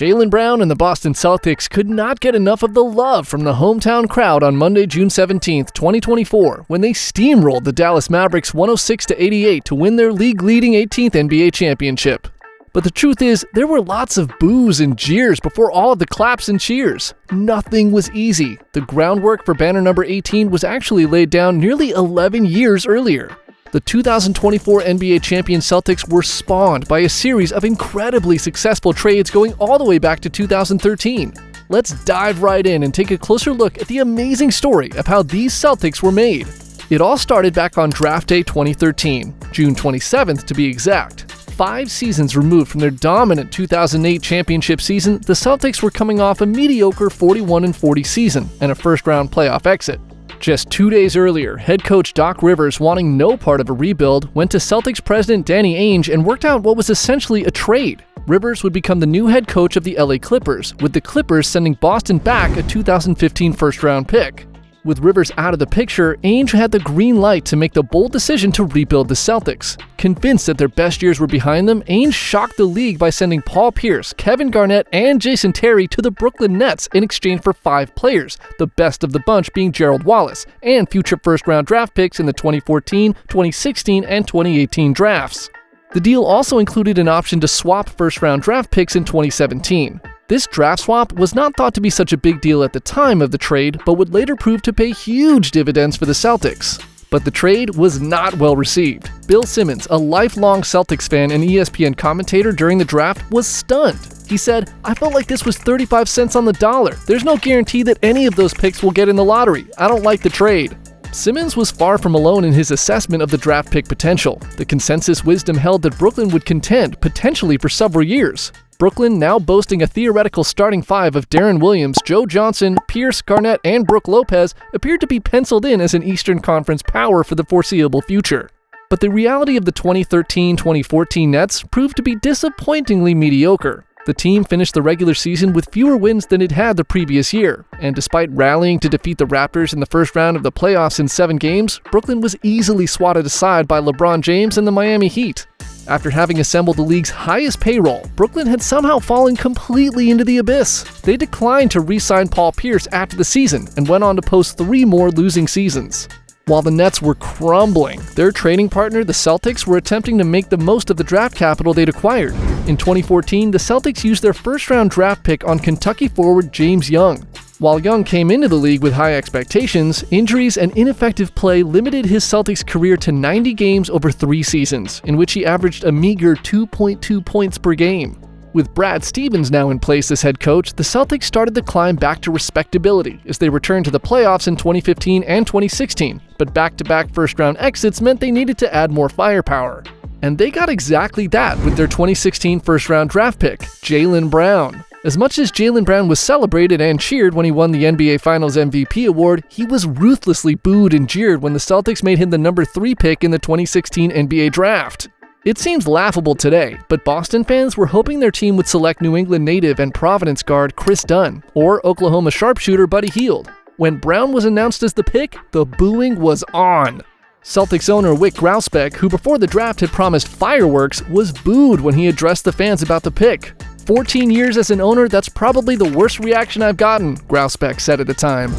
Jaylen Brown and the Boston Celtics could not get enough of the love from the hometown crowd on Monday, June 17, 2024, when they steamrolled the Dallas Mavericks 106-88 to win their league-leading 18th NBA championship. But the truth is, there were lots of boos and jeers before all of the claps and cheers. Nothing was easy. The groundwork for banner number 18 was actually laid down nearly 11 years earlier. The 2024 NBA champion Celtics were spawned by a series of incredibly successful trades going all the way back to 2013. Let's dive right in and take a closer look at the amazing story of how these Celtics were made. It all started back on Draft Day 2013, June 27th to be exact. 5 seasons removed from their dominant 2008 championship season, the Celtics were coming off a mediocre 41-40 season and a first-round playoff exit. Just 2 days earlier, head coach Doc Rivers, wanting no part of a rebuild, went to Celtics president Danny Ainge and worked out what was essentially a trade. Rivers would become the new head coach of the LA Clippers, with the Clippers sending Boston back a 2015 first-round pick. With Rivers out of the picture, Ainge had the green light to make the bold decision to rebuild the Celtics. Convinced that their best years were behind them, Ainge shocked the league by sending Paul Pierce, Kevin Garnett, and Jason Terry to the Brooklyn Nets in exchange for 5 players, the best of the bunch being Gerald Wallace, and future first-round draft picks in the 2014, 2016, and 2018 drafts. The deal also included an option to swap first-round draft picks in 2017. This draft swap was not thought to be such a big deal at the time of the trade, but would later prove to pay huge dividends for the Celtics. But the trade was not well received. Bill Simmons, a lifelong Celtics fan and ESPN commentator during the draft, was stunned. He said, "I felt like this was 35 cents on the dollar. There's no guarantee that any of those picks will get in the lottery. I don't like the trade." Simmons was far from alone in his assessment of the draft pick potential. The consensus wisdom held that Brooklyn would contend, potentially for several years. Brooklyn, now boasting a theoretical starting 5 of Deron Williams, Joe Johnson, Pierce, Garnett, and Brook Lopez, appeared to be penciled in as an Eastern Conference power for the foreseeable future. But the reality of the 2013-2014 Nets proved to be disappointingly mediocre. The team finished the regular season with fewer wins than it had the previous year, and despite rallying to defeat the Raptors in the first round of the playoffs in 7 games, Brooklyn was easily swatted aside by LeBron James and the Miami Heat. After having assembled the league's highest payroll, Brooklyn had somehow fallen completely into the abyss. They declined to re-sign Paul Pierce after the season and went on to post 3 more losing seasons. While the Nets were crumbling, their trading partner, the Celtics, were attempting to make the most of the draft capital they'd acquired. In 2014, the Celtics used their first-round draft pick on Kentucky forward James Young. While Young came into the league with high expectations, injuries and ineffective play limited his Celtics career to 90 games over 3 seasons, in which he averaged a meager 2.2 points per game. With Brad Stevens now in place as head coach, the Celtics started the climb back to respectability as they returned to the playoffs in 2015 and 2016, but back-to-back first-round exits meant they needed to add more firepower. And they got exactly that with their 2016 first-round draft pick, Jaylen Brown. As much as Jaylen Brown was celebrated and cheered when he won the NBA Finals MVP award, he was ruthlessly booed and jeered when the Celtics made him the number 3 pick in the 2016 NBA draft. It seems laughable today, but Boston fans were hoping their team would select New England native and Providence guard Chris Dunn, or Oklahoma sharpshooter Buddy Hield. When Brown was announced as the pick, the booing was on. Celtics owner Wyc Grousbeck, who before the draft had promised fireworks, was booed when he addressed the fans about the pick. 14 years as an owner, that's probably the worst reaction I've gotten, Grousbeck said at the time.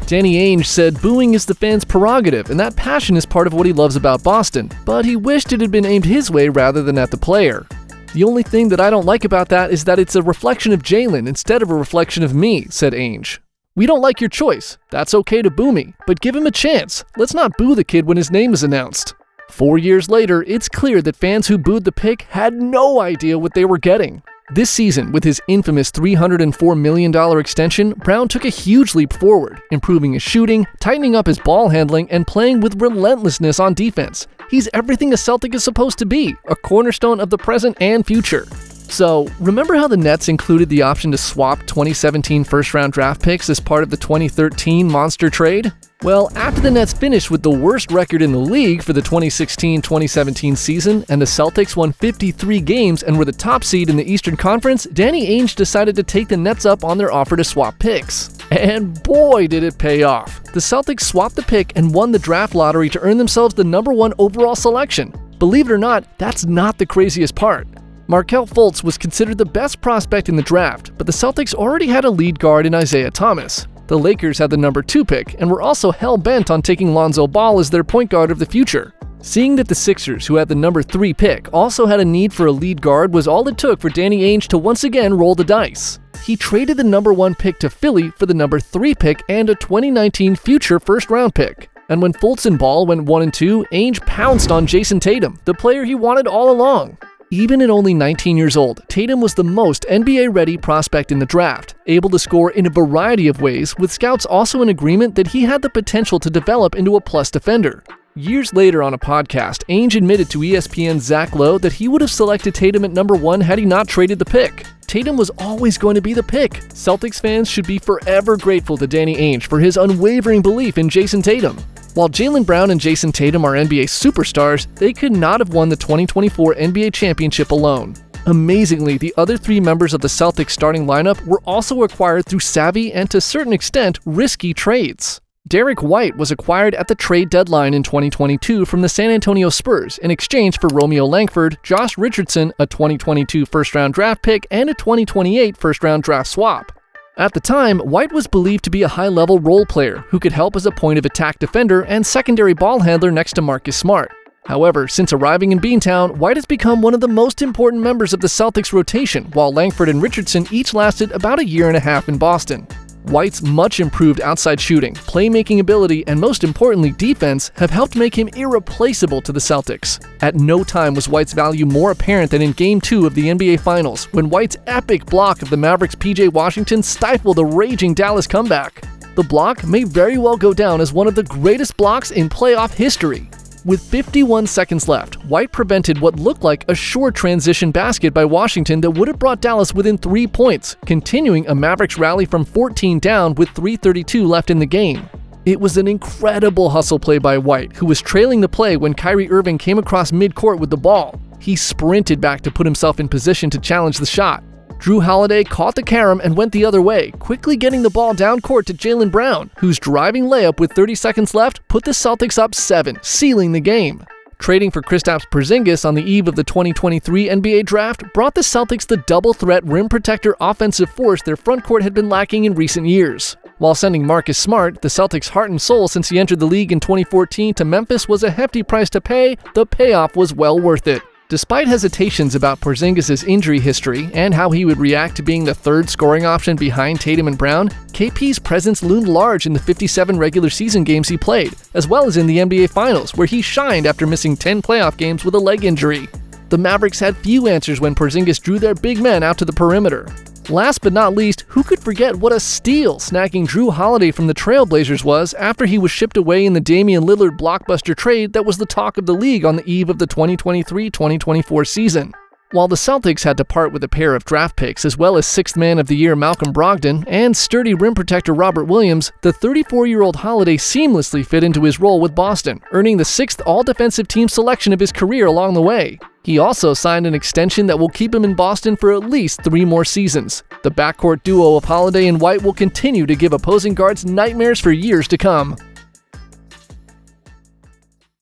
Danny Ainge said booing is the fans' prerogative, and that passion is part of what he loves about Boston, but he wished it had been aimed his way rather than at the player. "The only thing that I don't like about that is that it's a reflection of Jaylen instead of a reflection of me," said Ainge. "We don't like your choice. That's okay to boo me, but give him a chance. Let's not boo the kid when his name is announced." 4 years later, it's clear that fans who booed the pick had no idea what they were getting. This season, with his infamous $304 million extension, Brown took a huge leap forward, improving his shooting, tightening up his ball handling, and playing with relentlessness on defense. He's everything a Celtic is supposed to be, a cornerstone of the present and future. So, remember how the Nets included the option to swap 2017 first-round draft picks as part of the 2013 monster trade? Well, after the Nets finished with the worst record in the league for the 2016-2017 season, and the Celtics won 53 games and were the top seed in the Eastern Conference, Danny Ainge decided to take the Nets up on their offer to swap picks. And boy, did it pay off. The Celtics swapped the pick and won the draft lottery to earn themselves the number 1 overall selection. Believe it or not, that's not the craziest part. Markelle Fultz was considered the best prospect in the draft, but the Celtics already had a lead guard in Isaiah Thomas. The Lakers had the number 2 pick and were also hell-bent on taking Lonzo Ball as their point guard of the future. Seeing that the Sixers, who had the number 3 pick, also had a need for a lead guard was all it took for Danny Ainge to once again roll the dice. He traded the number 1 pick to Philly for the number 3 pick and a 2019 future first-round pick. And when Fultz and Ball went 1 and 2, Ainge pounced on Jason Tatum, the player he wanted all along. Even at only 19 years old, Tatum was the most NBA-ready prospect in the draft, able to score in a variety of ways, with scouts also in agreement that he had the potential to develop into a plus defender. Years later on a podcast, Ainge admitted to ESPN's Zach Lowe that he would have selected Tatum at number 1 had he not traded the pick. Tatum was always going to be the pick. Celtics fans should be forever grateful to Danny Ainge for his unwavering belief in Jason Tatum. While Jaylen Brown and Jason Tatum are NBA superstars, they could not have won the 2024 NBA championship alone. Amazingly, the other 3 members of the Celtics starting lineup were also acquired through savvy and to a certain extent risky trades. Derek White was acquired at the trade deadline in 2022 from the San Antonio Spurs in exchange for Romeo Langford, Josh Richardson, a 2022 first-round draft pick, and a 2028 first-round draft swap. At the time, White was believed to be a high-level role player who could help as a point-of-attack defender and secondary ball handler next to Marcus Smart. However, since arriving in Beantown, White has become one of the most important members of the Celtics rotation, while Langford and Richardson each lasted about a year and a half in Boston. White's much improved outside shooting, playmaking ability, and most importantly defense have helped make him irreplaceable to the Celtics. At no time was White's value more apparent than in Game 2 of the NBA Finals, when White's epic block of the Mavericks' PJ Washington stifled a raging Dallas comeback. The block may very well go down as one of the greatest blocks in playoff history. With 51 seconds left, White prevented what looked like a short transition basket by Washington that would have brought Dallas within 3 points, continuing a Mavericks rally from 14 down with 3:32 left in the game. It was an incredible hustle play by White, who was trailing the play when Kyrie Irving came across midcourt with the ball. He sprinted back to put himself in position to challenge the shot. Jrue Holiday caught the carom and went the other way, quickly getting the ball down court to Jaylen Brown, whose driving layup with 30 seconds left put the Celtics up 7, sealing the game. Trading for Kristaps Porzingis on the eve of the 2023 NBA draft brought the Celtics the double-threat rim protector offensive force their frontcourt had been lacking in recent years. While sending Marcus Smart, the Celtics' heart and soul since he entered the league in 2014, to Memphis was a hefty price to pay, the payoff was well worth it. Despite hesitations about Porzingis' injury history and how he would react to being the 3rd scoring option behind Tatum and Brown, KP's presence loomed large in the 57 regular season games he played, as well as in the NBA Finals, where he shined after missing 10 playoff games with a leg injury. The Mavericks had few answers when Porzingis drew their big men out to the perimeter. Last but not least, who could forget what a steal snagging Jrue Holiday from the Trailblazers was after he was shipped away in the Damian Lillard blockbuster trade that was the talk of the league on the eve of the 2023-2024 season. While the Celtics had to part with a pair of draft picks as well as 6th Man of the Year Malcolm Brogdon and sturdy rim protector Robert Williams, the 34-year-old Holiday seamlessly fit into his role with Boston, earning the 6th All-Defensive Team selection of his career along the way. He also signed an extension that will keep him in Boston for at least 3 more seasons. The backcourt duo of Holiday and White will continue to give opposing guards nightmares for years to come.